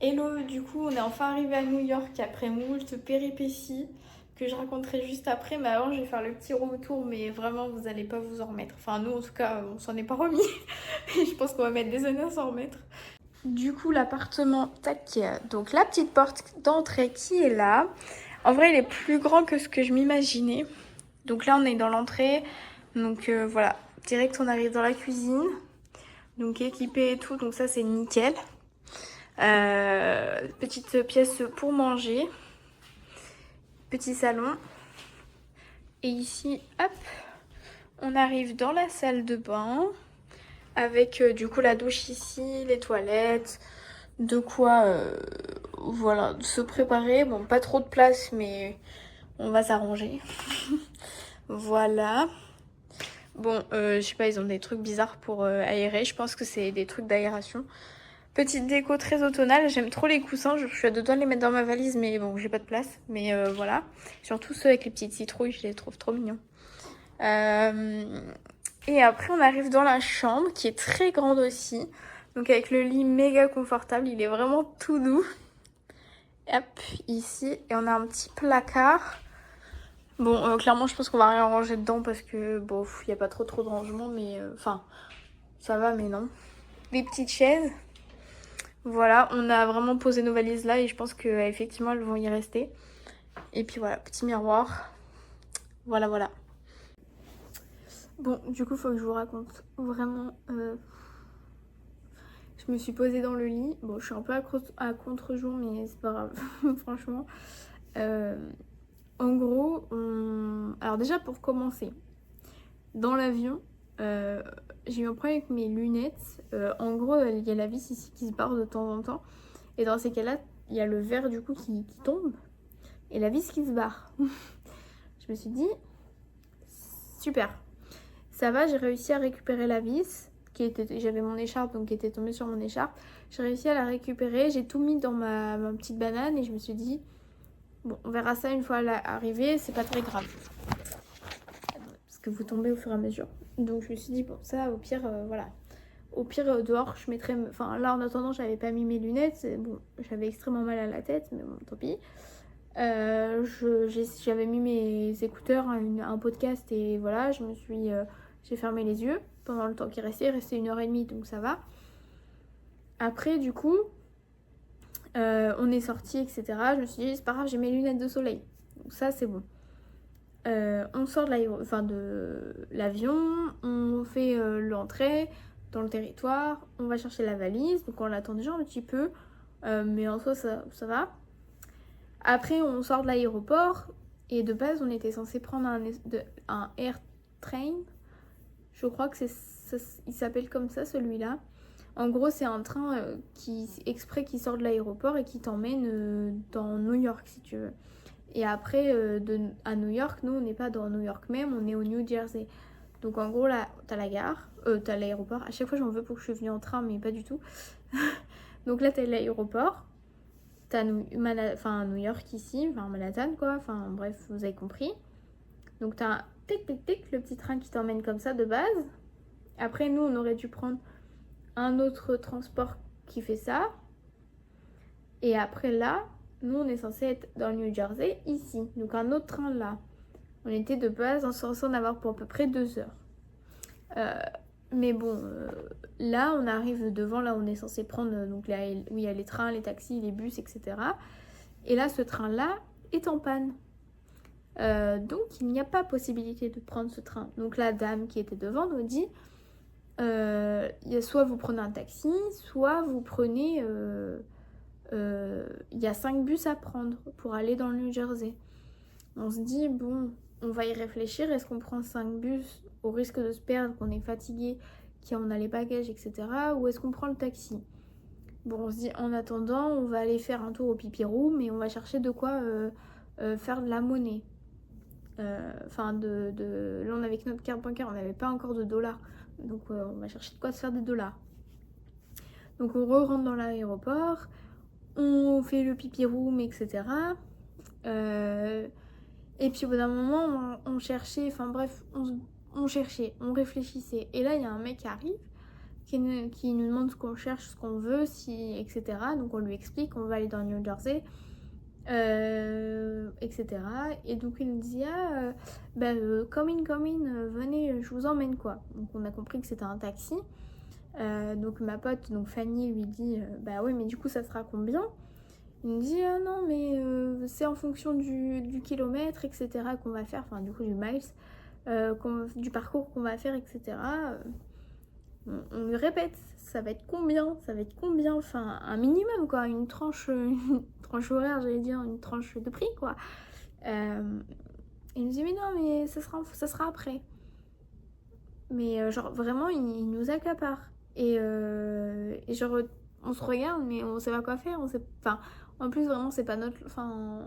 Hello, du coup, on est enfin arrivé à New York après moult péripéties que je raconterai juste après. Mais avant, je vais faire le petit retour, mais vraiment, vous allez pas vous en remettre. Enfin, nous, en tout cas, on s'en est pas remis. Et je pense qu'on va mettre des années à s'en remettre. Du coup, l'appartement, tac. Donc, la petite porte d'entrée qui est là. En vrai, il est plus grand que ce que je m'imaginais. Donc là, on est dans l'entrée. Donc voilà, direct, on arrive dans la cuisine. Donc équipé et tout, donc ça, c'est nickel. Petite pièce pour manger, petit salon. Et ici, hop, on arrive dans la salle de bain avec du coup la douche ici, les toilettes, de quoi voilà, se préparer. Bon, pas trop de place, mais on va s'arranger. Voilà. Bon, je sais pas, ils ont des trucs bizarres pour aérer. Je pense que c'est des trucs d'aération. Petite déco très automnale, j'aime trop les coussins, je suis à deux doigts de les mettre dans ma valise, mais bon, j'ai pas de place. Mais voilà, surtout ceux avec les petites citrouilles, je les trouve trop mignons. Et après, on arrive dans la chambre, qui est très grande aussi. Donc avec le lit méga confortable, il est vraiment tout doux. Hop, ici, et on a un petit placard. Bon, clairement, je pense qu'on va rien ranger dedans parce que, bon, il n'y a pas trop de rangement, mais enfin, ça va, mais non. Des petites chaises. Voilà, on a vraiment posé nos valises là et je pense qu'effectivement elles vont y rester. Et puis voilà, petit miroir. Voilà, voilà. Bon, du coup, faut que je vous raconte vraiment. Je me suis posée dans le lit. Bon, je suis un peu à contre-jour, mais c'est pas grave, franchement. Euh, En gros, alors déjà pour commencer, dans l'avion, j'ai eu un problème avec mes lunettes. En gros, il y a la vis ici qui se barre de temps en temps. Et dans ces cas-là, il y a le verre du coup qui tombe. Et la vis qui se barre. Je me suis dit, super. Ça va, j'ai réussi à récupérer la vis. J'avais mon écharpe, donc qui était tombée sur mon écharpe. J'ai réussi à la récupérer. J'ai tout mis dans ma petite banane et je me suis dit, bon, on verra ça une fois arrivée, c'est pas très grave. Parce que vous tombez au fur et à mesure. Donc je me suis dit, bon, ça, au pire, voilà. Au pire, dehors, je mettrais. Enfin, là, en attendant, j'avais pas mis mes lunettes. Bon, j'avais extrêmement mal à la tête, mais bon, tant pis. J'avais mis mes écouteurs, un podcast et voilà, j'ai fermé les yeux pendant le temps qui restait. Il restait 1 heure et demie, donc ça va. Après, du coup, on est sorti, etc. Je me suis dit, c'est pas grave, j'ai mes lunettes de soleil. Donc ça, c'est bon. On sort de l'avion, on fait l'entrée dans le territoire, on va chercher la valise, donc on l'attend déjà un petit peu, mais en soi, ça va. Après, on sort de l'aéroport et de base, on était censé prendre un air train. Je crois que il s'appelle comme ça, celui-là. En gros, c'est un train qui sort de l'aéroport et qui t'emmène dans New York, si tu veux. Et après, à New York, nous, on n'est pas dans New York même, on est au New Jersey. Donc en gros, là, t'as la gare, t'as l'aéroport. À chaque fois, j'en veux pour que je suis venue en train, mais pas du tout. Donc là, t'as l'aéroport. T'as New York ici, enfin Manhattan quoi, enfin bref, vous avez compris. Donc t'as tic tic tic, le petit train qui t'emmène comme ça de base. Après nous on aurait dû prendre un autre transport qui fait ça. Et après là, nous on est censé être dans le New Jersey ici. Donc un autre train là. On était de base censé en avoir pour à peu près 2 heures. Mais bon, là on arrive devant, là on est censé prendre, donc là où il y a les trains, les taxis, les bus, etc. Et là ce train là est en panne. Donc il n'y a pas possibilité de prendre ce train. Donc la dame qui était devant nous dit, soit vous prenez un taxi, soit vous prenez, il y a 5 bus à prendre pour aller dans le New Jersey. On se dit, bon, on va y réfléchir, est-ce qu'on prend 5 bus au risque de se perdre, qu'on est fatigué, qu'on a les bagages, etc. Ou est-ce qu'on prend le taxi? Bon, on se dit, en attendant, on va aller faire un tour au pipi room et on va chercher de quoi faire de la monnaie. Enfin, là, on avait que notre carte bancaire, on n'avait pas encore de dollars. Donc, on va chercher de quoi se faire des dollars. Donc, on rentre dans l'aéroport, on fait le pipi room, etc. Et puis, au bout d'un moment, on cherchait, enfin bref, on cherchait, on réfléchissait. Et là, il y a un mec qui arrive, qui nous demande ce qu'on cherche, ce qu'on veut, etc. Donc on lui explique, on va aller dans le New Jersey, etc. Et donc il nous dit come in, venez, je vous emmène quoi. Donc on a compris que c'était un taxi. Donc ma pote, donc Fanny, lui dit oui, mais du coup ça sera combien? Il me dit non mais c'est en fonction du kilomètre, etc. qu'on va faire, enfin du coup du miles, du parcours qu'on va faire, etc. On lui répète, ça va être combien, enfin un minimum quoi, une tranche horaire, j'allais dire, une tranche de prix quoi. Il nous dit mais non mais ça sera après. Mais genre vraiment il nous accapare. Et genre on se regarde mais on sait pas quoi faire, enfin en plus vraiment c'est pas notre, enfin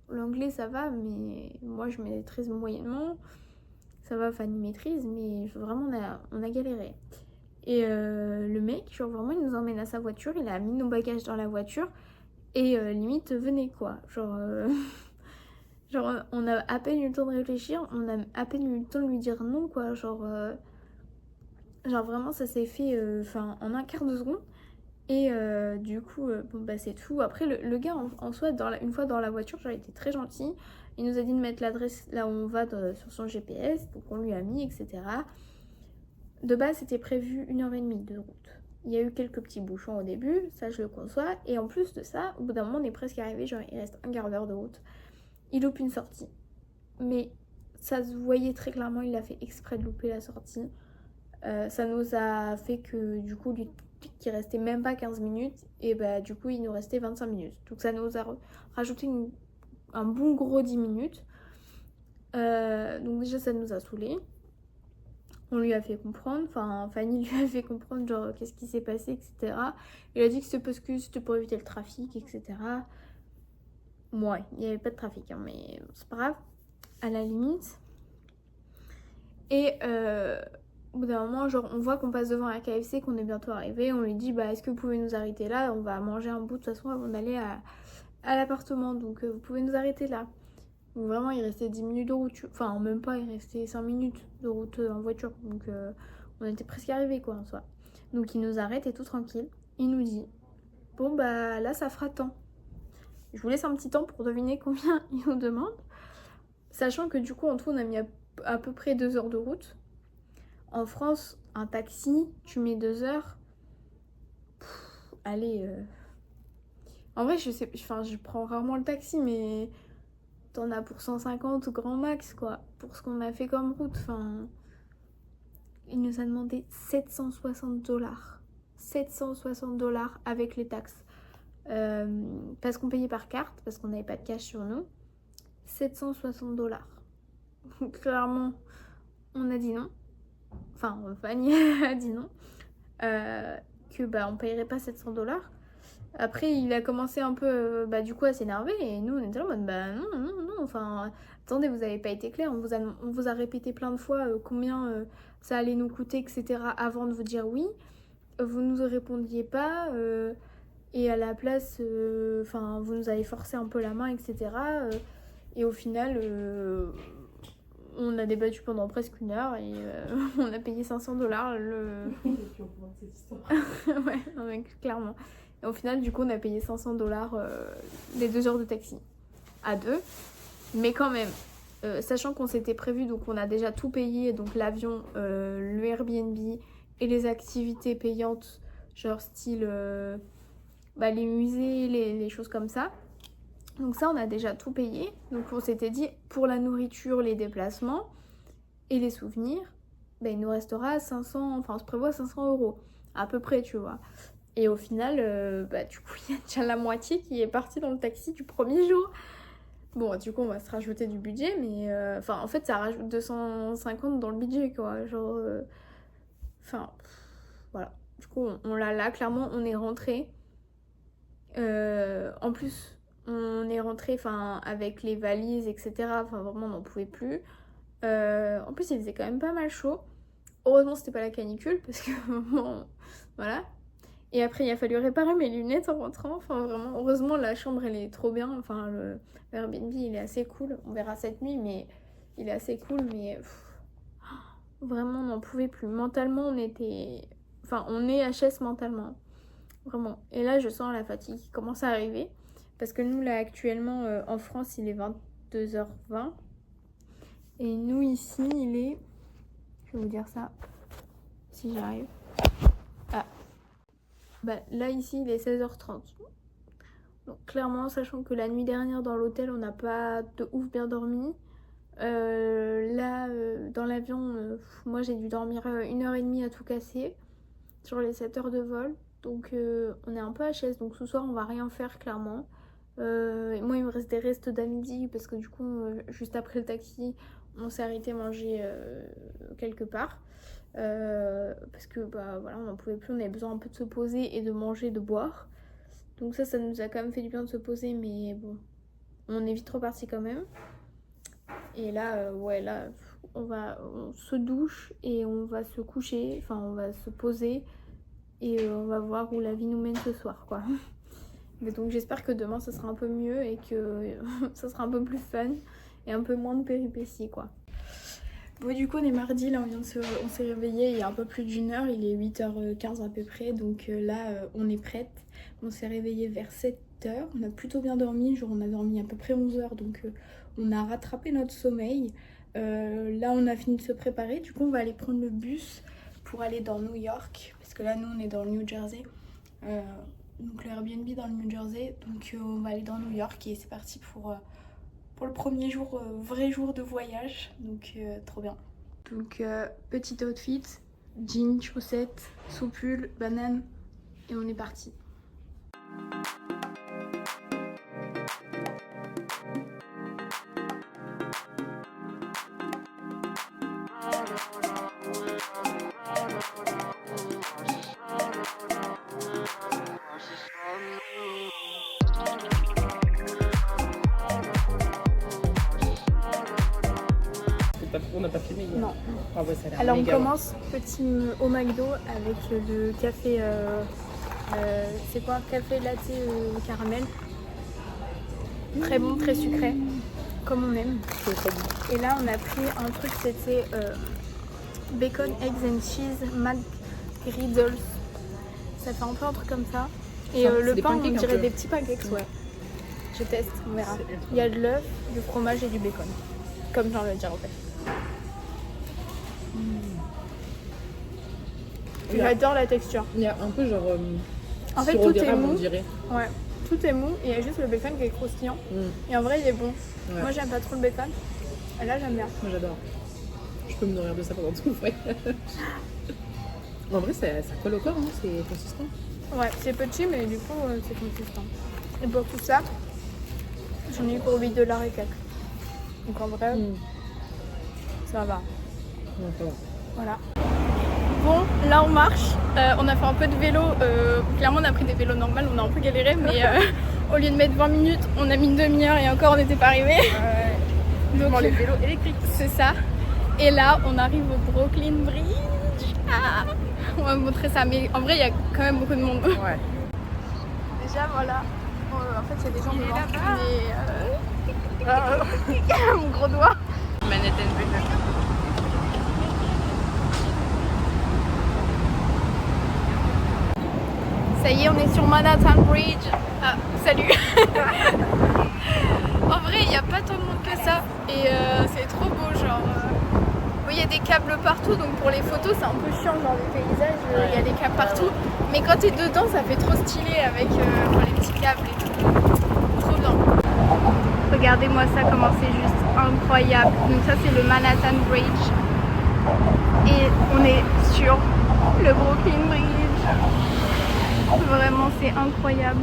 l'anglais ça va mais moi je maîtrise moyennement, ça va Fanny maîtrise mais vraiment on a galéré. Et le mec genre vraiment il nous emmène à sa voiture, il a mis nos bagages dans la voiture et limite venez quoi, genre genre on a à peine eu le temps de réfléchir, on a à peine eu le temps de lui dire non quoi, genre vraiment ça s'est fait en un quart de seconde. Et du coup c'est tout. Après le gars en soi une fois dans la voiture, genre il était très gentil, il nous a dit de mettre l'adresse là où on va sur son GPS, donc on lui a mis, etc. De base c'était prévu 1h30 de route. Il y a eu quelques petits bouchons au début, ça je le conçois, et en plus de ça au bout d'un moment on est presque arrivé, genre il reste un quart d'heure de route, il loupe une sortie, mais ça se voyait très clairement, il a fait exprès de louper la sortie. Ça nous a fait que du coup qui restait même pas 15 minutes et du coup il nous restait 25 minutes, donc ça nous a rajouté un bon gros 10 minutes. Donc déjà ça nous a saoulés, on lui a fait comprendre, enfin Fanny lui a fait comprendre genre qu'est-ce qui s'est passé, etc. Il a dit que c'était parce que c'était pour éviter le trafic, etc. Ouais, il n'y avait pas de trafic hein, mais c'est pas grave, à la limite. Et au bout d'un moment, genre on voit qu'on passe devant un KFC, qu'on est bientôt arrivé, on lui dit est-ce que vous pouvez nous arrêter là, on va manger un bout de toute façon avant d'aller à l'appartement, donc vous pouvez nous arrêter là. Donc vraiment il restait 10 minutes de route, enfin même pas, il restait 5 minutes de route en voiture, donc on était presque arrivé quoi en soi. Donc il nous arrête et tout tranquille, il nous dit bon là ça fera tant. Je vous laisse un petit temps pour deviner combien il nous demande, sachant que du coup en tout on a mis à peu près 2 heures de route. En France, un taxi, tu mets 2 heures. Allez. En vrai, je prends rarement le taxi, mais t'en as pour 150 grand max, quoi. Pour ce qu'on a fait comme route. Enfin, il nous a demandé 760 $. 760 $ avec les taxes. Parce qu'on payait par carte, parce qu'on n'avait pas de cash sur nous. 760 $. Donc, clairement, on a dit non. Enfin, Fanny a dit non, que on payerait pas 700 $. Après il a commencé un peu du coup à s'énerver et nous on était là en mode non, enfin attendez, vous avez pas été clair, on vous a répété plein de fois combien ça allait nous coûter, etc. avant de vous dire oui, vous nous répondiez pas et à la place vous nous avez forcé un peu la main, etc. Et au final on a débattu pendant presque 1 heure et on a payé 500 $. Ouais, non, mais clairement. Et au final, du coup, on a payé 500 $ les 2 heures de taxi à deux. Mais quand même, sachant qu'on s'était prévu, donc on a déjà tout payé, donc l'avion, le Airbnb et les activités payantes, genre style les musées, les choses comme ça. Donc ça, on a déjà tout payé. Donc on s'était dit, pour la nourriture, les déplacements et les souvenirs, il nous restera 500, enfin on se prévoit 500 € à peu près, tu vois. Et au final, du coup, il y a déjà la moitié qui est partie dans le taxi du premier jour. Bon, du coup, on va se rajouter du budget, mais en fait, ça rajoute 250 dans le budget, quoi. Genre, voilà. Du coup, on l'a là, clairement, on est rentré. En plus, on est rentré avec les valises, etc. Enfin, vraiment, on n'en pouvait plus. En plus, il faisait quand même pas mal chaud. Heureusement, c'était pas la canicule, parce que, bon, voilà. Et après, il a fallu réparer mes lunettes en rentrant. Enfin, vraiment, heureusement, la chambre, elle est trop bien. Enfin, le Airbnb, il est assez cool. On verra cette nuit, mais il est assez cool. Mais vraiment, on n'en pouvait plus. Mentalement, on était... Enfin, on est HS mentalement. Vraiment. Et là, je sens la fatigue qui commence à arriver. Parce que nous, là, actuellement, en France, il est 22h20. Et nous, ici, il est... Je vais vous dire ça, si j'arrive. Ah. Bah, là, ici, il est 16h30. Donc, clairement, sachant que la nuit dernière, dans l'hôtel, on n'a pas de ouf bien dormi. Dans l'avion, moi, j'ai dû dormir 1h30 à tout casser. Sur les 7 heures de vol. Donc, on est un peu HS. Donc, ce soir, on va rien faire, clairement. Et moi, il me reste des restes d'à-midi. Parce que du coup, juste après le taxi, on s'est arrêté manger quelque part. Parce que bah voilà, on n'en pouvait plus, on avait besoin un peu de se poser et de manger, de boire. Donc ça nous a quand même fait du bien de se poser, mais bon, on est vite reparti quand même. Et là, là, on se douche et on va se coucher, enfin on va se poser et on va voir où la vie nous mène ce soir, quoi. Mais donc j'espère que demain ça sera un peu mieux et que ça sera un peu plus fun et un peu moins de péripéties, quoi. Bon, du coup on est mardi, là on s'est réveillé il y a un peu plus d'1 heure, il est 8h15 à peu près, donc là on est prête. On s'est réveillé vers 7h, on a plutôt bien dormi, genre on a dormi à peu près 11h, donc on a rattrapé notre sommeil. Là on a fini de se préparer, du coup on va aller prendre le bus pour aller dans New York, parce que là nous on est dans le New Jersey. Donc le Airbnb dans le New Jersey, donc on va aller dans New York et c'est parti pour le premier jour, vrai jour de voyage, donc trop bien. Donc petit outfit, jeans, chaussettes, sous-pull, banane et on est parti. On n'a pas filmé hier. Non. Ah ouais, ça a l'air Alors on méga commence petit au McDo avec le café, c'est quoi? Café latte caramel. Très bon, très sucré, comme on aime. Et là on a pris un truc, c'était bacon, eggs and cheese, McGriddles. Ça fait un peu un truc comme ça. Et le pain, on dirait des petits pancakes, ouais. Je teste, on verra. Il y a de l'œuf, du fromage et du bacon. Comme j'en ai déjà en fait. J'adore la texture. Il y a un peu genre en fait tout est mou. on dirait. Ouais, tout est mou et il y a juste le bacon qui est croustillant. Et en vrai il est bon. Ouais. Moi j'aime pas trop le bacon. Et là j'aime bien. Moi j'adore. Je peux me nourrir de ça pendant tout le vrai. En vrai ça colle au corps, hein, c'est consistant. Ouais, c'est petit mais du coup c'est consistant. Et pour tout ça, j'en ai eu pour $8 et quelques. Donc en vrai, ça va. Ouais, ça va. Voilà. Bon, là on marche, on a fait un peu de vélo, clairement on a pris des vélos normaux, on a un peu galéré, mais au lieu de mettre 20 minutes, on a mis une demi-heure et encore on n'était pas arrivé. Donc les vélos électriques. C'est ça. Et là on arrive au Brooklyn Bridge. Ah, on va vous montrer ça, mais en vrai il y a quand même beaucoup de monde. Ouais. Déjà voilà, en fait il y a des gens devant, mais mon gros doigt. Manhattan Bridge. Ça y est, on est sur Manhattan Bridge. Ah, salut. En vrai, il n'y a pas tant de monde que ça. Et c'est trop beau, genre. Oui, il y a des câbles partout, donc pour les photos, c'est un peu chiant, genre les paysages, il y a des câbles partout. Mais quand t'es dedans, ça fait trop stylé avec les petits câbles et tout. Trop bien. Regardez-moi ça, comment c'est juste incroyable. Donc ça, c'est le Manhattan Bridge. Et on est sur le Brooklyn Bridge. Vraiment, c'est incroyable.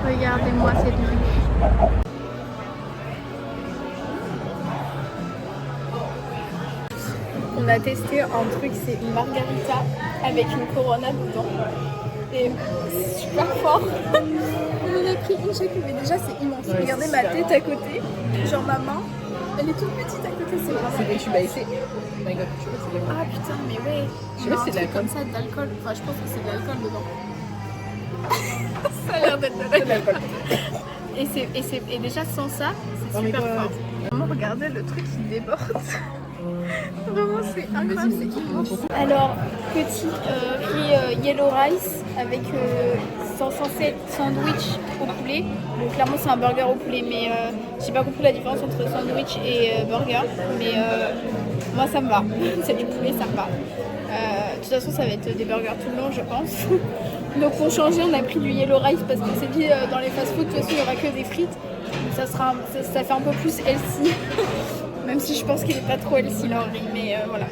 Regardez-moi cette vue. On a testé un truc, c'est une margarita avec une Corona dedans. Et c'est super fort. On a pris une chacune, mais déjà c'est immense. Ouais, regardez ma tête à côté, genre ma main. Elle est toute petite à côté, c'est vraiment. C'est des tubes à essayer. Oh my god, tu vois, c'est Ah putain, mais ouais. Je sais pas si c'est de l'alcool. Comme ça, d'alcool. Enfin, je pense que c'est de l'alcool dedans. Ça a l'air d'être de l'alcool. Et déjà sans ça, c'est super fort. Vraiment, regardez le truc qui déborde. Vraiment, c'est incroyable, Vas-y, c'est immense. Alors, petit riz yellow rice avec censé être sandwich au poulet. Donc, clairement, c'est un burger au poulet, mais j'ai pas compris la différence entre sandwich et burger. Mais moi, ça me va. C'est du poulet, ça me va. De toute façon, ça va être des burgers tout le long, je pense. Donc, pour changer, on a pris du yellow rice parce qu'on s'est dit dans les fast-food, de toute façon, il n'y aura que des frites. Donc, ça fait un peu plus healthy. Même si je pense qu'il n'est pas trop healthy leur riz, mais voilà.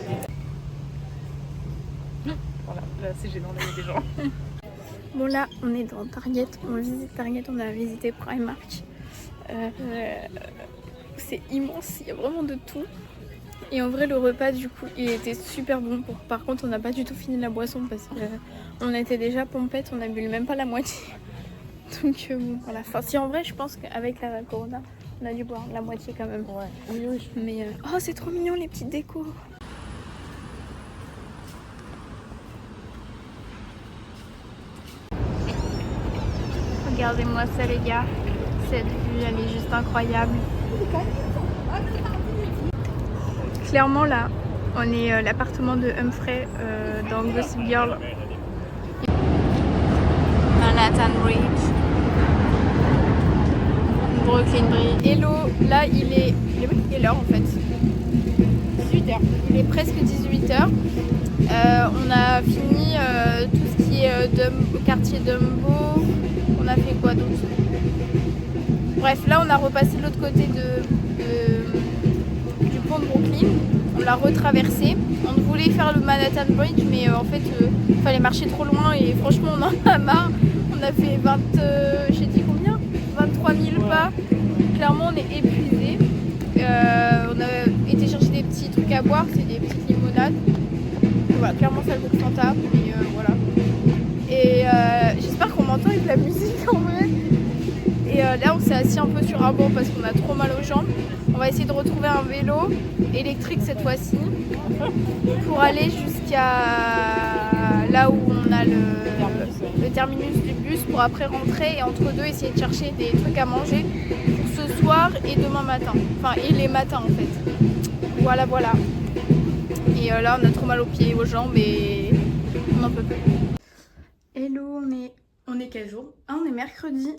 Voilà, là c'est gênant, là il y a des gens. Bon là, on est dans Target, on visite Target, on a visité Primark. C'est immense, il y a vraiment de tout. Et en vrai, le repas du coup, il était super bon. Par contre, on n'a pas du tout fini la boisson parce qu'on était déjà pompette, on a bu même pas la moitié. Donc bon, voilà. Enfin, si en vrai, je pense qu'avec la Corona, on a dû boire la moitié quand même. Ouais, oui. Mais oh, c'est trop mignon les petites décos. Regardez-moi ça les gars, cette vue elle est juste incroyable. Clairement là, on est l'appartement de Humphrey dans Gossip Girl. Manhattan Bridge, Brooklyn Bridge. Hello, là il est quelle heure en fait? 18h. Il est presque 18h. On a fini tout ce qui est quartier Dumbo. On a fait quoi d'autre? Bref, là on a repassé de l'autre côté du pont de Brooklyn. On l'a retraversé. On voulait faire le Manhattan Bridge, mais en fait, il fallait marcher trop loin et franchement, on en a marre. On a fait j'ai dit combien? 23 000 pas. Clairement, on est épuisé. On a été chercher des petits trucs à boire, c'est des petites limonades. Voilà, clairement, ça le goût Fanta, mais voilà. Et j'espère qu'on m'entend avec la musique en vrai. Et là on s'est assis un peu sur un banc parce qu'on a trop mal aux jambes. On va essayer de retrouver un vélo électrique cette fois-ci pour aller jusqu'à là où on a le terminus du bus pour après rentrer et entre deux essayer de chercher des trucs à manger pour ce soir et demain matin. Enfin et les matins en fait. Voilà. Et là on a trop mal aux pieds et aux jambes et on n'en peut plus. Hello, on est quel jour? Ah, on est mercredi.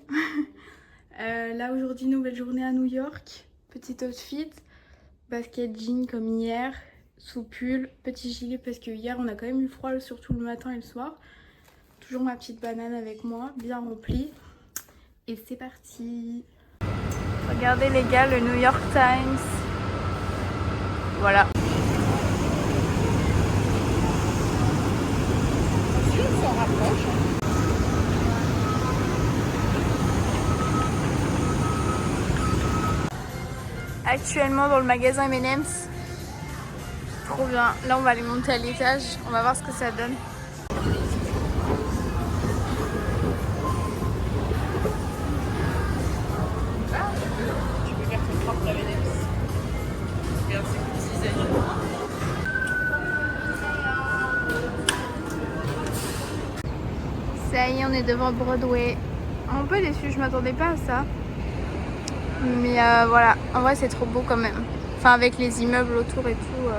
Là aujourd'hui, nouvelle journée à New York. Petit outfit, basket jean comme hier, sous pull, petit gilet parce que hier on a quand même eu froid surtout le matin et le soir. Toujours ma petite banane avec moi, bien remplie. Et c'est parti. Regardez les gars, le New York Times. Voilà. On s'en rapproche. Actuellement dans le magasin M&M's. Trop bien. Là on va aller monter à l'étage. On va voir ce que ça donne. Tu peux faire ton propre M&M's. Regarde, c'est que 6 ans. Ça y est, on est devant Broadway. Un peu déçue, je m'attendais pas à ça. Mais voilà, en vrai c'est trop beau quand même. Enfin avec les immeubles autour et tout,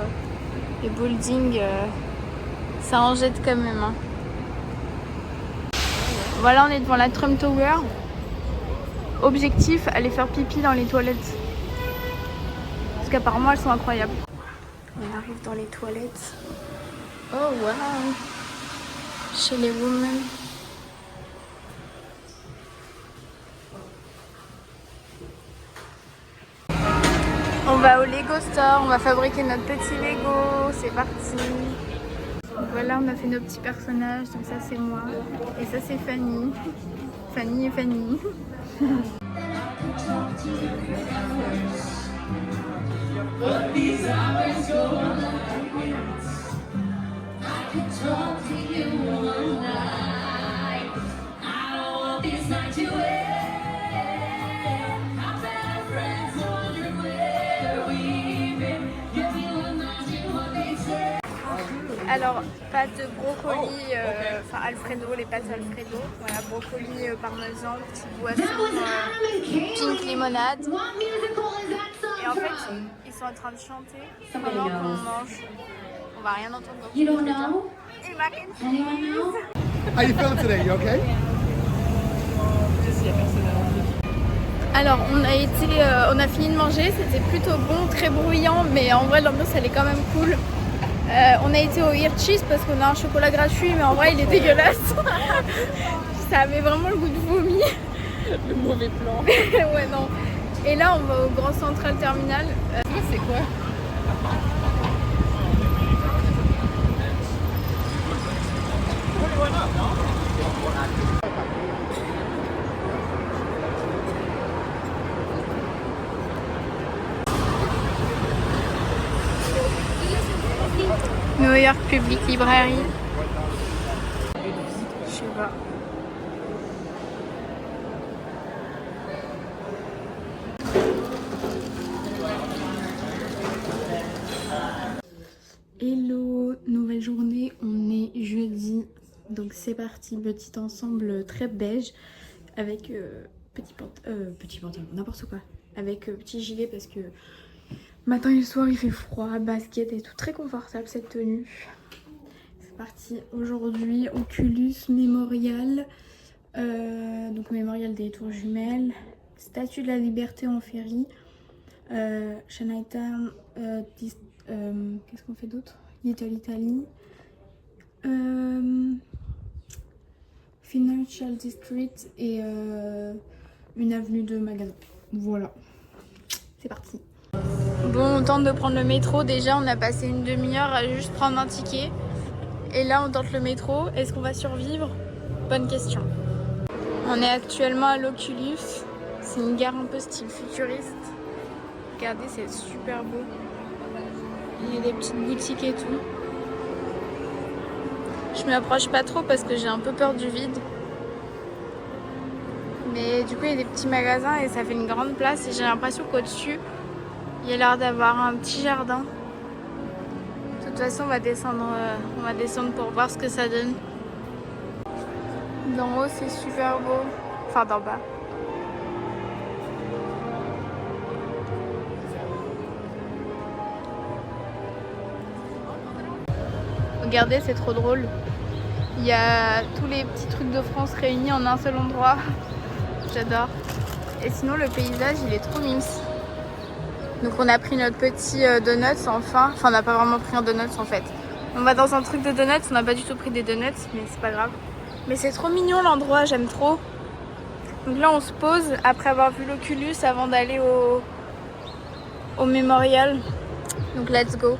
les buildings, ça en jette quand même. Hein. Voilà, on est devant la Trump Tower. Objectif, aller faire pipi dans les toilettes. Parce qu'apparemment elles sont incroyables. On arrive dans les toilettes. Oh wow. Chez les women. On va au Lego Store, on va fabriquer notre petit Lego, c'est parti. Voilà, on a fait nos petits personnages, donc ça c'est moi, et ça c'est Fanny. Fanny et Fanny. Alors, pâtes de brocoli, enfin Alfredo, les pâtes Alfredo. Voilà, brocoli parmesan, petite boisson, pink limonade. Et en fait, ils sont en train de chanter pendant qu'on mange. On va rien entendre. Donc You don't know? Et mac and cheese. Anyone know? How you feeling today? You okay? S'il y a personne à rentrer. Alors on a fini de manger, c'était plutôt bon, très bruyant, mais en vrai l'ambiance elle est quand même cool. On a été au Hirschis parce qu'on a un chocolat gratuit, mais en vrai il est dégueulasse. Ça avait vraiment le goût de vomi. Le mauvais plan. Ouais non. Et là on va au Grand Central Terminal. Ça, c'est quoi? New York Public Library. Je sais pas. Hello, nouvelle journée, on est jeudi, donc c'est parti, petit ensemble très beige avec petit pantalon, n'importe quoi, avec petit gilet parce que matin et soir il fait froid, basket et tout, très confortable cette tenue. C'est parti, aujourd'hui Oculus Mémorial, donc Mémorial des Tours Jumelles, Statue de la Liberté en ferry, Chinatown, qu'est-ce qu'on fait d'autre? Little Italy, Financial District et une avenue de magasins. Voilà, c'est parti. Bon, on tente de prendre le métro. Déjà, on a passé une demi-heure à juste prendre un ticket. Et là, on tente le métro. Est-ce qu'on va survivre? Bonne question. On est actuellement à l'Oculus. C'est une gare un peu style futuriste. Regardez, c'est super beau. Il y a des petites boutiques et tout. Je m'approche pas trop parce que j'ai un peu peur du vide. Mais du coup, il y a des petits magasins et ça fait une grande place. Et j'ai l'impression qu'au-dessus, il y a l'air d'avoir un petit jardin. De toute façon, on va descendre pour voir ce que ça donne. D'en haut, c'est super beau. Enfin, d'en bas. Regardez, c'est trop drôle. Il y a tous les petits trucs de France réunis en un seul endroit. J'adore. Et sinon, le paysage, il est trop mimes. Donc on a pris notre petit donuts enfin. Enfin, on n'a pas vraiment pris un donuts en fait. On va dans un truc de donuts, on n'a pas du tout pris des donuts, mais c'est pas grave. Mais c'est trop mignon l'endroit, j'aime trop. Donc là, on se pose après avoir vu l'Oculus avant d'aller au Mémorial. Donc let's go.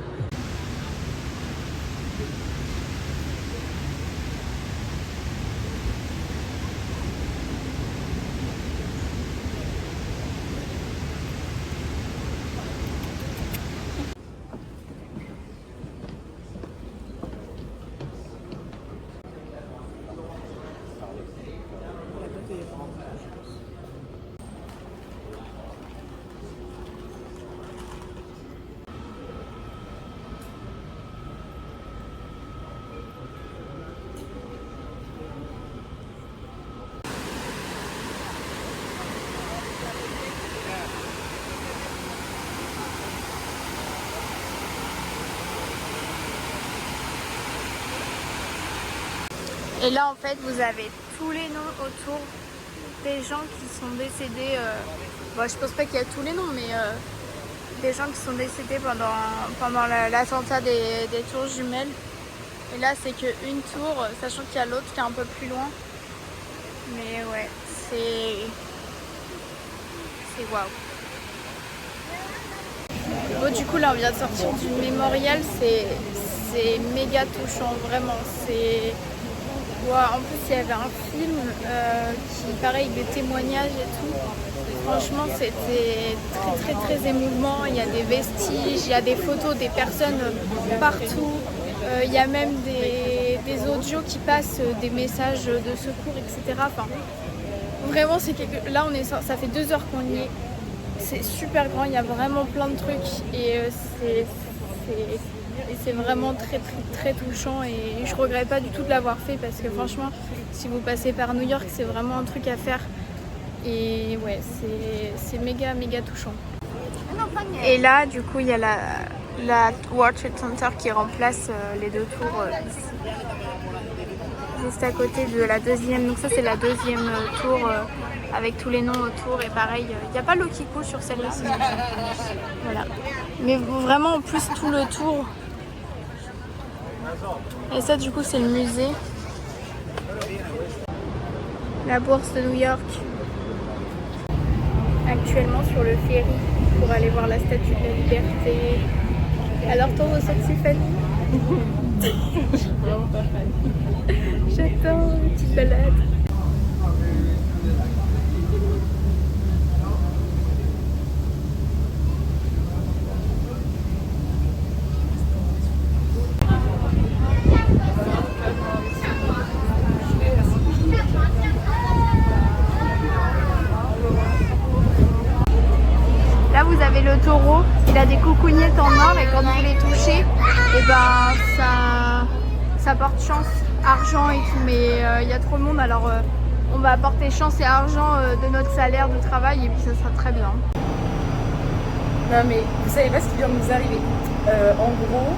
Et là en fait vous avez tous les noms autour des gens qui sont décédés. Bon, je pense pas qu'il y a tous les noms, mais des gens qui sont décédés pendant l'attentat des tours jumelles. Et là c'est qu'une tour, sachant qu'il y a l'autre qui est un peu plus loin. Mais ouais, c'est waouh. Bon, du coup là on vient de sortir du mémorial, c'est méga touchant, vraiment. C'est... Ouais, en plus il y avait un film qui pareil avec des témoignages et tout. Franchement c'était très très très émouvant. Il y a des vestiges, il y a des photos des personnes partout. Il y a même des audios qui passent, des messages de secours, etc. Enfin, vraiment c'est là ça fait 2 heures qu'on y est. C'est super grand, il y a vraiment plein de trucs et c'est vraiment très très très touchant et je regrette pas du tout de l'avoir fait parce que franchement si vous passez par New York c'est vraiment un truc à faire et ouais c'est méga méga touchant. Et là, du coup, il y a la World Trade Center qui remplace les deux tours ici. Juste à côté de la deuxième. Donc ça, c'est la deuxième tour avec tous les noms autour. Et pareil, il n'y a pas l'eau qui coule sur celle-là. Voilà. Mais vraiment, en plus, tout le tour. Et ça, du coup, c'est le musée. La bourse de New York. Actuellement sur le ferry pour aller voir la statue de la liberté. Alors ton ressenti, Fanny? Je suis vraiment pas fan. J'attends une petite balade. Là vous avez le taureau, il a des coucougnettes en or et quand vous les touchez, et ben ça porte chance, argent et tout, mais il y a trop de monde alors on va apporter chance et argent de notre salaire de travail et puis ça sera très bien. Non mais vous savez pas ce qui vient de nous arriver. En gros,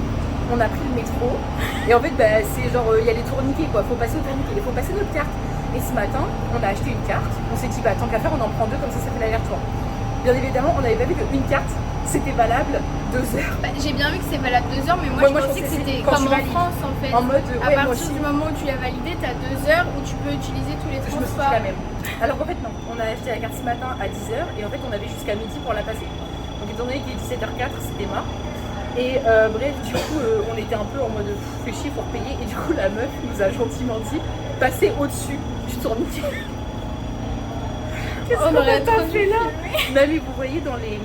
on a pris le métro et en fait c'est genre il y a les tourniquets quoi, faut passer au tourniquet, il faut passer notre carte. Et ce matin, on a acheté une carte, on s'est dit tant qu'à faire on en prend deux comme ça fait l'aller-retour. Bien évidemment, on n'avait pas vu qu'une carte, c'était valable 2 heures. J'ai bien vu que c'est valable 2 heures, mais moi je pensais que c'était comme en France en fait. En mode, à partir du moment où tu l'as validé, tu as 2 heures où tu peux utiliser tous les transports. Je me suis dit la même. Alors qu'en fait non, on a acheté la carte ce matin à 10h et en fait on avait jusqu'à midi pour la passer. Donc étant donné qu'il est 17h04, c'était mort. Et bref, du coup on était un peu en mode fait chier pour payer et du coup la meuf nous a gentiment dit passez au-dessus du tourniquet. Qu'est-ce qu'on aurait pas fait là? Non mais vous voyez dans les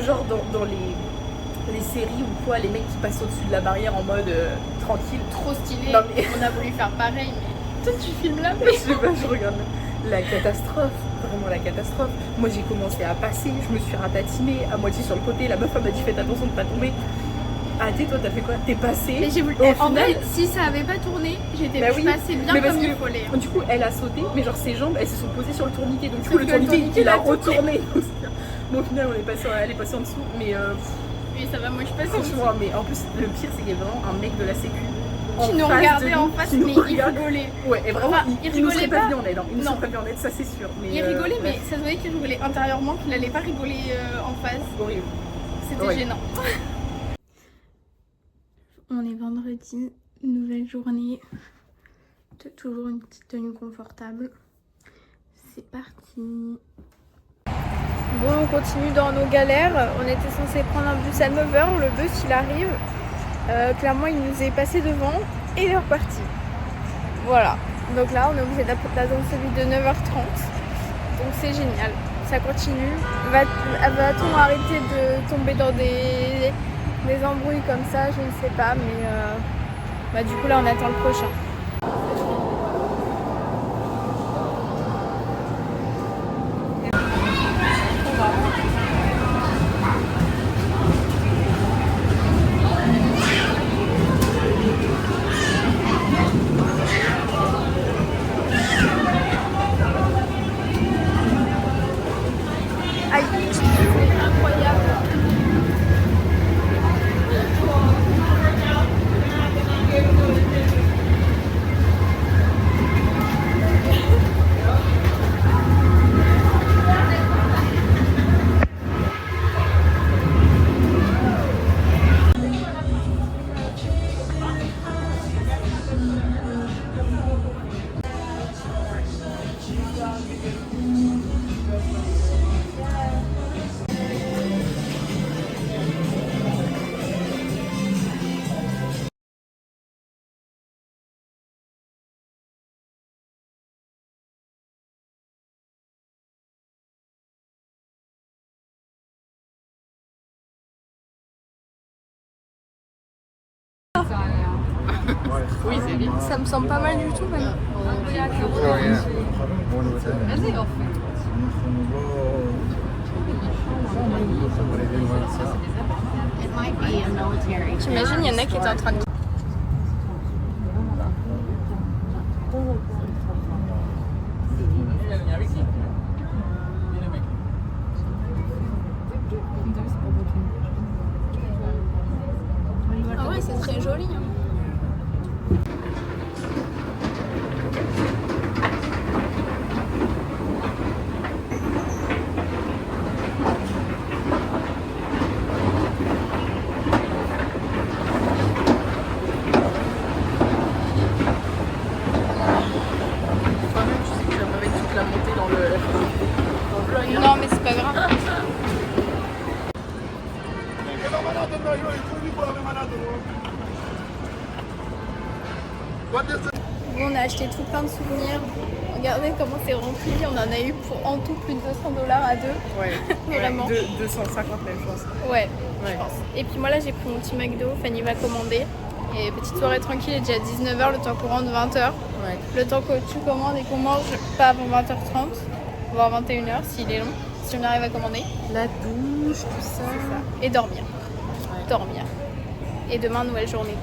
genre dans les séries ou quoi, les mecs qui passent au-dessus de la barrière en mode tranquille. Trop stylé. Non, mais... on a voulu faire pareil, mais toi tu filmes là. Je sais pas, je regarde la catastrophe, vraiment la catastrophe. Moi j'ai commencé à passer, je me suis ratatinée à moitié sur le côté, la meuf elle m'a dit faites attention de pas tomber. Ah toi t'as fait quoi? T'es passée. Et j'ai voulu... En fait, si ça avait pas tourné, j'étais passée bien comme il fallait. Du coup elle a sauté, mais genre ses jambes elles se sont posées sur le tourniquet, donc du coup le tourniquet il a retourné. Donc au final elle est passée en dessous, mais oui ça va, moi je passe franchement, mais en plus le pire c'est qu'il y avait vraiment un mec de la sécu qui nous regardait en face, mais il rigolait. Ouais, et vraiment il nous serait pas venu en aide, il nous non. serait pas venu en aide, ça c'est sûr. Mais il rigolait, mais ça se voyait qu'il rigolait intérieurement, qu'il allait pas rigoler en face. Horrible. C'était gênant. On est vendredi, nouvelle journée, toujours une petite tenue confortable. C'est parti. Bon, on continue dans nos galères. On était censé prendre un bus à 9h, le bus il arrive. Clairement il nous est passé devant et il est reparti. Voilà, donc là on est obligé d'attendre celui de 9h30. Donc c'est génial, ça continue. Va-t-on arrêter de tomber dans des embrouilles comme ça? Je ne sais pas, mais du coup là on attend le prochain. Oui, c'est bien. Ça me semble pas mal du tout même. J'imagine il y en a qui étaient en train de... pas grave. Bon, on a acheté tout plein de souvenirs. Regardez comment c'est rempli. On en a eu pour en tout plus de $200 à deux. Ouais. Vraiment. 250 même, je pense. Ouais, je pense. Et puis moi là j'ai pris mon petit McDo, Fanny va commander. Et petite soirée tranquille, il est déjà 19h, le temps qu'on rentre 20h. Ouais. Le temps que tu commandes et qu'on mange pas avant 20h30, voire 21h s'il est long, si on arrive à commander. La douche, tout ça. C'est ça. Et dormir. Ouais. Dormir. Et demain, nouvelle journée.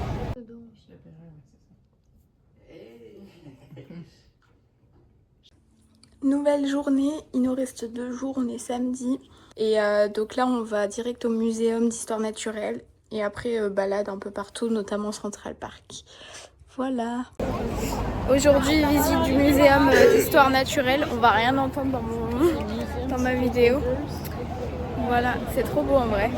Nouvelle journée, il nous reste 2 jours, on est samedi. Et donc là, on va direct au muséum d'histoire naturelle. Et après, balade un peu partout, notamment Central Park. Voilà. Aujourd'hui, visite du muséum d'histoire naturelle. On va rien entendre dans ma vidéo. Voilà, c'est trop beau en vrai.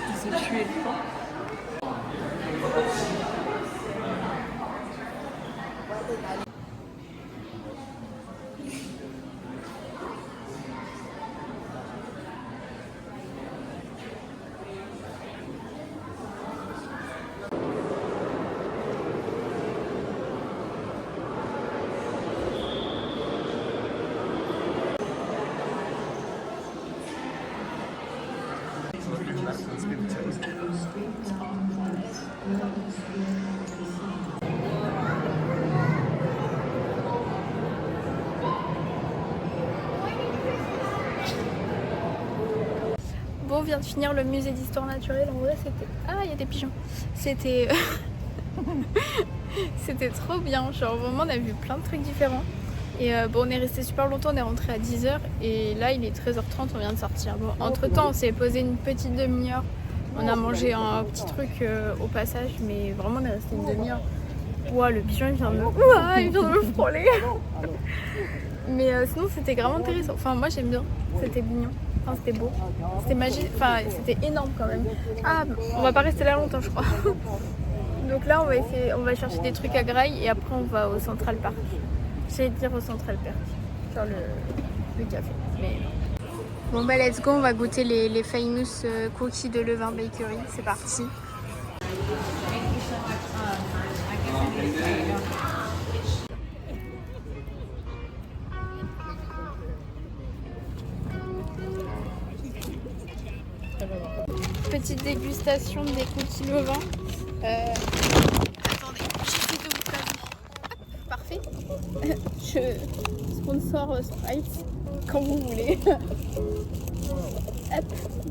Il s'est tué. Bon, on vient de finir le musée d'histoire naturelle. En vrai, c'était... Ah, il y a des pigeons. C'était... C'était trop bien. Genre, vraiment, on a vu plein de trucs différents. Et bon, on est resté super longtemps. On est rentré à 10h. Et là, il est 13h30. On vient de sortir. Bon, entre-temps, on s'est posé une petite demi-heure. On a mangé un petit truc au passage. Mais vraiment, on est resté une demi-heure. Ouah, le pigeon, il vient de me frôler. Mais sinon, c'était vraiment intéressant. Enfin, moi, j'aime bien. C'était mignon. Enfin, c'était beau, c'était magique, enfin c'était énorme quand même. Ah, on va pas rester là longtemps je crois. Donc là on va chercher des trucs à Grail et après on va au Central Park. J'allais dire au Central Park, genre le café. Mais... Bon bah let's go, on va goûter les famous cookies de Levain Bakery, c'est parti. Petite dégustation des cookies Levain. Attendez, j'essaie de vous faire. Parfait. Je sponsor Sprite quand vous voulez. Hop,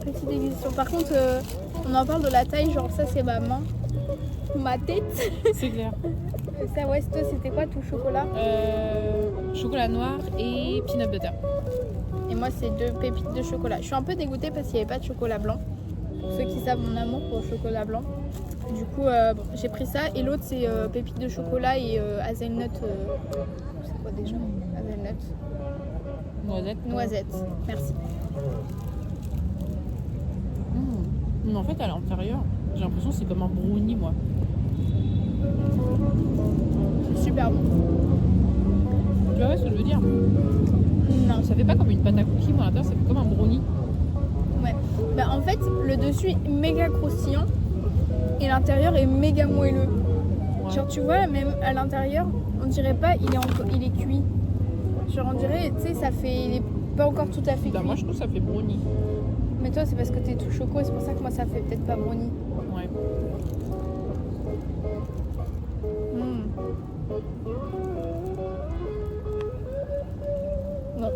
petite dégustation. Par contre, on en parle de la taille, genre ça c'est ma main, ma tête. C'est clair. Ça ouais, toi c'était quoi tout chocolat? Chocolat noir et peanut butter. Et moi c'est 2 pépites de chocolat. Je suis un peu dégoûtée parce qu'il n'y avait pas de chocolat blanc. Pour ceux qui savent mon amour pour le chocolat blanc. Du coup, bon, j'ai pris ça. Et l'autre, c'est pépites de chocolat et hazelnut. C'est quoi déjà? Hazelnut. Noisette. Noisette. Merci. Mais en fait, à l'intérieur, j'ai l'impression que c'est comme un brownie, moi. C'est super bon. Tu vois ce que je veux dire? Non. Ça fait pas comme une pâte à cookies, moi, à l'intérieur, ça fait comme un brownie. Ouais. Bah, en fait, le dessus est méga croustillant et l'intérieur est méga moelleux. Ouais. Genre, tu vois, même à l'intérieur, on dirait pas il est cuit. Genre, on dirait, tu sais, il est pas encore tout à fait Bah, cuit. moi, je trouve que ça fait brownie. Mais toi, c'est parce que t'es tout choco et c'est pour ça que moi, ça fait peut-être pas brownie. Ouais. Bon.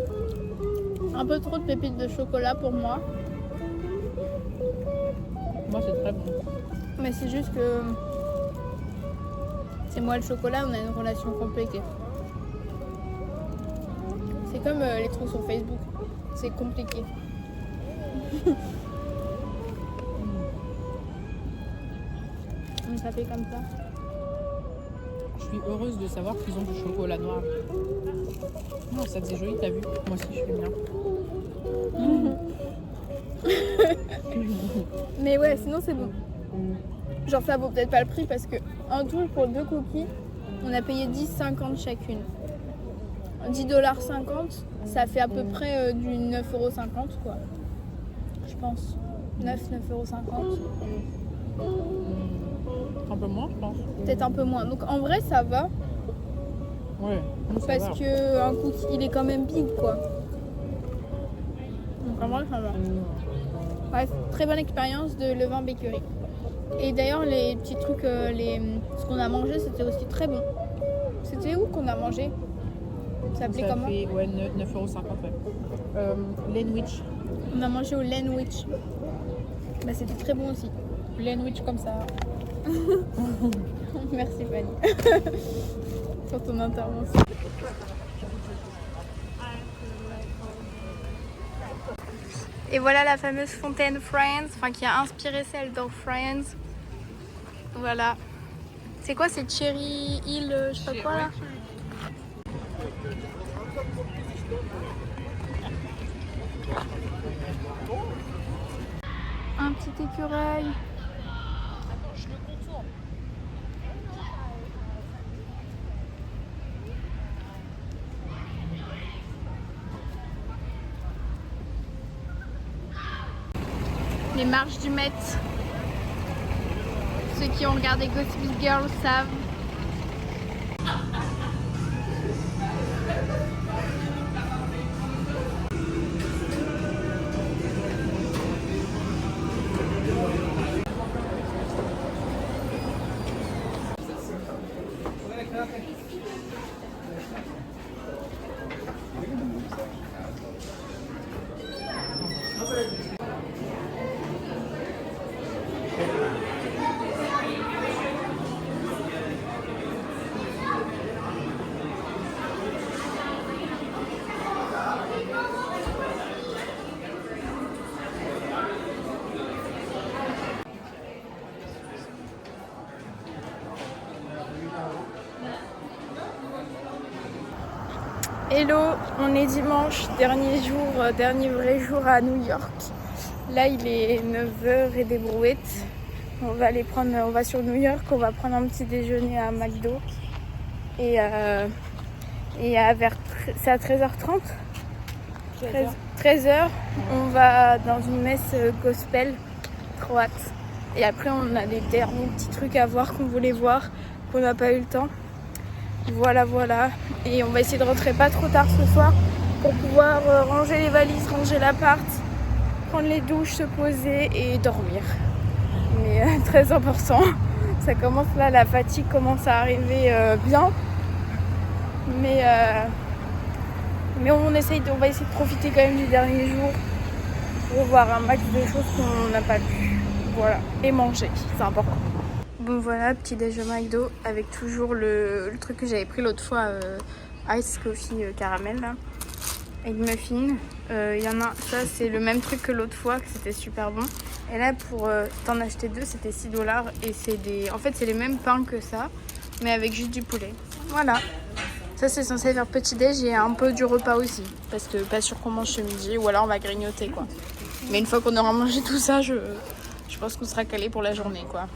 Un peu trop de pépites de chocolat pour moi. Moi, c'est très bon. Mais c'est juste que c'est moi le chocolat, on a une relation compliquée. C'est comme les trous sur Facebook. C'est compliqué. Ça fait comme ça. Je suis heureuse de savoir qu'ils ont du chocolat noir. Non, ça faisait joli, t'as vu? Moi aussi, je fais bien. Mais ouais, sinon c'est bon. Genre ça vaut peut-être pas le prix parce que en tout pour 2 cookies, on a payé 10,50 chacune. 10,50 $, ça fait à peu près du 9,50 € quoi. Je pense. 9,50 €. Un peu moins, je pense. Peut-être un peu moins. Donc en vrai ça va. Ouais. Non, ça Parce va. que un cookie il est quand même big quoi. Donc en vrai ça va. Ouais, très bonne expérience de Levain Bakery. Et d'ailleurs les petits trucs, ce qu'on a mangé c'était aussi très bon. C'était où qu'on a mangé? Ça s'appelait Ça comment? fait 9,50 €, ouais. Lenwich. On a mangé au Lenwich. Bah c'était très bon aussi. Lenwich comme ça. Merci Fanny pour ton intervention. Et voilà la fameuse fontaine Friends, enfin qui a inspiré celle dans Friends. Voilà. C'est quoi, c'est Cherry Hill, je sais pas quoi là? Un petit écureuil. Les marches du Met. Ceux qui ont regardé Gossip Girl savent. Hello, on est dimanche, dernier vrai jour à New York. Là il est 9h et des brouettes. On va sur New York, on va prendre un petit déjeuner à McDo. C'est à 13h30. 13h, on va dans une messe gospel, trop hâte. Et après on a des derniers petits trucs à voir qu'on voulait voir, qu'on n'a pas eu le temps. Voilà. Et on va essayer de rentrer pas trop tard ce soir pour pouvoir ranger les valises, ranger l'appart, prendre les douches, se poser et dormir. Mais très important. Ça commence là, la fatigue commence à arriver bien. Mais on va essayer de profiter quand même du dernier jour pour voir un max de choses qu'on n'a pas vu. Voilà. Et manger, c'est important. Bon voilà, petit déj au McDo avec toujours le truc que j'avais pris l'autre fois, Ice Coffee caramel là, avec muffin. Il y en a, ça c'est le même truc que l'autre fois, que c'était super bon. Et là pour t'en acheter 2 c'était 6 $ et en fait c'est les mêmes pains que ça, mais avec juste du poulet. Voilà. Ça c'est censé faire petit déj et un peu du repas aussi, parce que pas sûr qu'on mange ce midi ou alors on va grignoter quoi. Mais une fois qu'on aura mangé tout ça, je pense qu'on sera calé pour la journée quoi.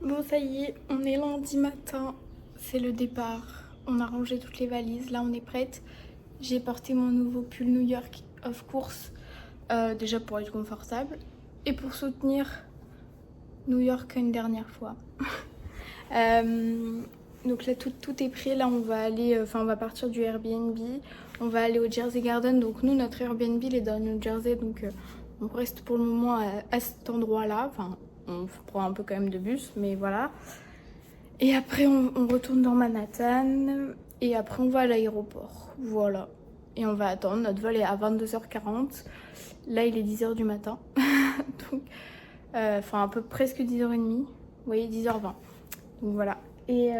Bon ça y est, on est lundi matin, c'est le départ. On a rangé toutes les valises, là on est prête. J'ai porté mon nouveau pull New York of course, déjà pour être confortable et pour soutenir New York une dernière fois. Donc là tout est prêt, là on va aller, on va partir du Airbnb, on va aller au Jersey Garden. Donc nous notre Airbnb il est dans le New Jersey, donc on reste pour le moment à cet endroit là, enfin on prend un peu quand même de bus mais voilà. Et après on retourne dans Manhattan et après on va à l'aéroport, voilà. Et on va attendre, notre vol est à 22h40, là il est 10h du matin, donc un peu presque 10h30, vous voyez 10h20, donc voilà. Et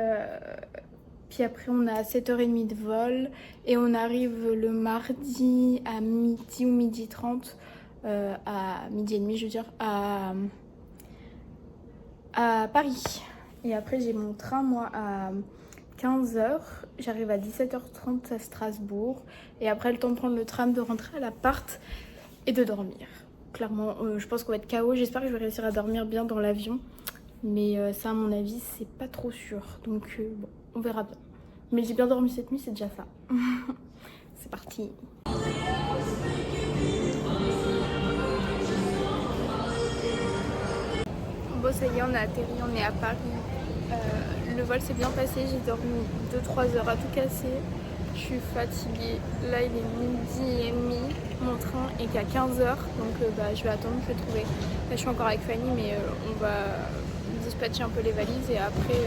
puis après on a 7h30 de vol et on arrive le mardi à midi ou midi 30, à midi et demi je veux dire, à Paris. Et après j'ai mon train moi à 15h, j'arrive à 17h30 à Strasbourg et après le temps de prendre le tram, de rentrer à l'appart et de dormir. Clairement je pense qu'on va être KO, j'espère que je vais réussir à dormir bien dans l'avion. Mais ça à mon avis c'est pas trop sûr, donc bon, on verra bien. Mais j'ai bien dormi cette nuit, c'est déjà ça. C'est parti. Bon ça y est, on a atterri, on est à Paris. Le vol s'est bien passé, j'ai dormi 2-3 heures à tout casser. Je suis fatiguée, là il est midi et demi, mon train est qu'à 15h, donc je vais attendre, je vais trouver. Là je suis encore avec Fanny mais on va dispatcher un peu les valises et après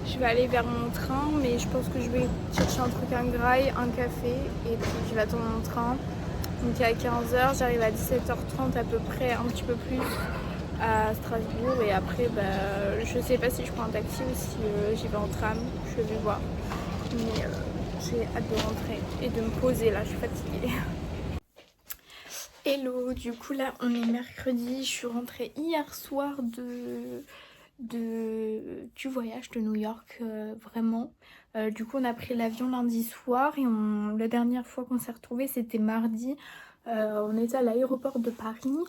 je vais aller vers mon train, mais je pense que je vais chercher un truc, un graille, un café et puis je vais attendre mon train. Donc à 15h, j'arrive à 17h30 à peu près, un petit peu plus à Strasbourg et après je sais pas si je prends un taxi ou si j'y vais en tram, je vais voir. Mais j'ai hâte de rentrer et de me poser là, je suis fatiguée. Hello, du coup là on est mercredi, je suis rentrée hier soir du voyage de New York, vraiment. Du coup on a pris l'avion lundi soir et la dernière fois qu'on s'est retrouvés c'était mardi. On était à l'aéroport de Paris.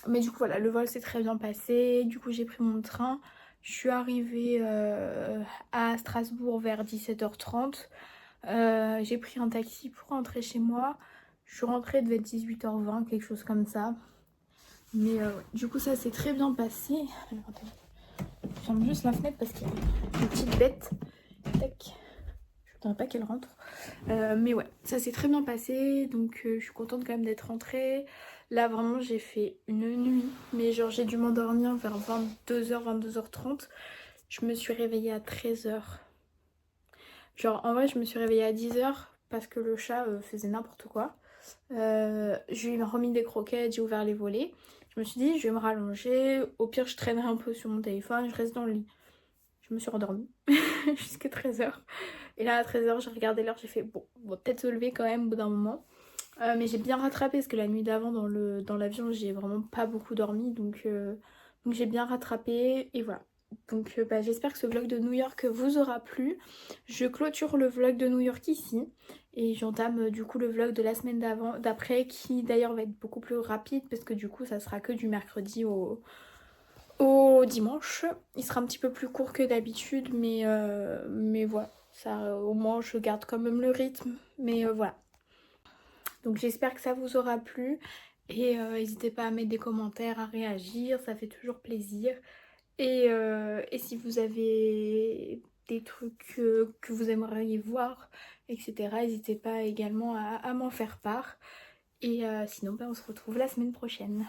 Mais du coup voilà, le vol s'est très bien passé, du coup j'ai pris mon train. Je suis arrivée à Strasbourg vers 17h30. J'ai pris un taxi pour rentrer chez moi. Je suis rentrée, devait être 18h20, quelque chose comme ça. Mais du coup ça s'est très bien passé. Alors, attends. Je ferme juste la fenêtre parce qu'il y a une petite bête. Tac. Je voudrais pas qu'elle rentre. Mais ouais, ça s'est très bien passé. Donc je suis contente quand même d'être rentrée. Là vraiment j'ai fait une nuit. Mais genre j'ai dû m'endormir vers 22h, 22h30. Je me suis réveillée à 13h. Genre en vrai je me suis réveillée à 10h parce que le chat faisait n'importe quoi. Je lui ai remis des croquettes, j'ai ouvert les volets. Je me suis dit je vais me rallonger, au pire je traînerai un peu sur mon téléphone, je reste dans le lit. Je me suis rendormie jusqu'à 13h. Et là à 13h j'ai regardé l'heure, j'ai fait bon, on va peut-être se lever quand même au bout d'un moment. Mais j'ai bien rattrapé parce que la nuit d'avant dans l'avion j'ai vraiment pas beaucoup dormi, donc j'ai bien rattrapé et voilà. Donc j'espère que ce vlog de New York vous aura plu. Je clôture le vlog de New York ici et j'entame du coup le vlog de la semaine d'après qui d'ailleurs va être beaucoup plus rapide parce que du coup ça sera que du mercredi au dimanche. Il sera un petit peu plus court que d'habitude mais voilà, ça au moins je garde quand même le rythme, mais voilà. Donc j'espère que ça vous aura plu et n'hésitez pas à mettre des commentaires, à réagir, ça fait toujours plaisir. Et si vous avez des trucs que vous aimeriez voir, etc., n'hésitez pas également à m'en faire part. Et sinon, on se retrouve la semaine prochaine.